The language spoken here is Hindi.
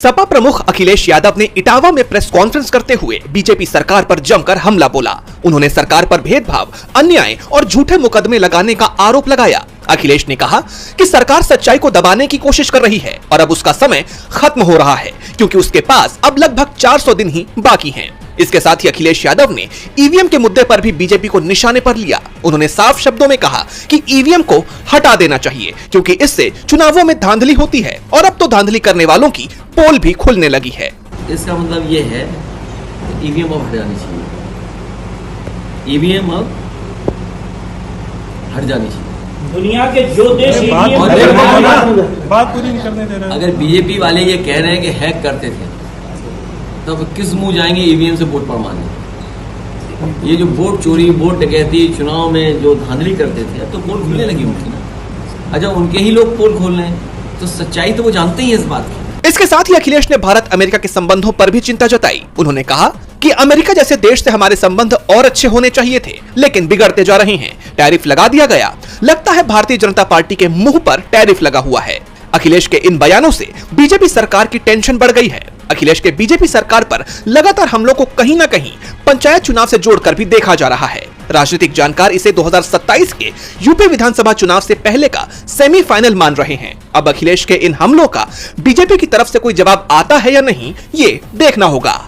सपा प्रमुख अखिलेश यादव ने इटावा में प्रेस कॉन्फ्रेंस करते हुए बीजेपी सरकार पर जमकर हमला बोला। उन्होंने सरकार पर भेदभाव, अन्याय और झूठे मुकदमे लगाने का आरोप लगाया। अखिलेश ने कहा कि सरकार सच्चाई को दबाने की कोशिश कर रही है और अब उसका समय खत्म हो रहा है, क्योंकि उसके पास अब लगभग 400 दिन ही बाकी हैं। इसके साथ ही अखिलेश यादव ने ईवीएम के मुद्दे पर भी बीजेपी को निशाने पर लिया। उन्होंने साफ शब्दों में कहा कि ईवीएम को हटा देना चाहिए, क्योंकि इससे चुनावों में धांधली होती है और अब तो धांधली करने वालों की पोल भी खुलने लगी है। इसका मतलब ये है ईवीएम अब हट जानी चाहिए, ईवीएम अब हट जानी चाहिए। दुनिया के जो देश बात पूरी नहीं करने दे रहे हैं। अगर बीजेपी वाले ये कह रहे हैं कि हैक करते थे, तब किस मुंह जाएंगे ईवीएम से वोट पड़वाने? ये जो वोट चोरी, वोट डकैती, चुनाव में जो धांधली करते थे, तो पोल खुलने लगी उनकी ना। अच्छा, उनके ही लोग पोल खोल रहे हैं, तो सच्चाई तो वो जानते ही है इस बात की। इसके साथ ही अखिलेश ने भारत अमेरिका के संबंधों पर भी चिंता जताई। उन्होंने कहा कि अमेरिका जैसे देश से हमारे संबंध और अच्छे होने चाहिए थे, लेकिन बिगड़ते जा रहे हैं। टैरिफ लगा दिया गया, लगता है भारतीय जनता पार्टी के मुंह पर टैरिफ लगा हुआ है। अखिलेश के इन बयानों से बीजेपी सरकार की टेंशन बढ़ गई है। अखिलेश के बीजेपी सरकार पर लगातार हमलों को कहीं न कहीं पंचायत चुनाव से जोड़कर भी देखा जा रहा है। राजनीतिक जानकार इसे 2027 के यूपी विधानसभा चुनाव से पहले का सेमीफाइनल मान रहे हैं। अब अखिलेश के इन हमलों का बीजेपी की तरफ से कोई जवाब आता है या नहीं, ये देखना होगा।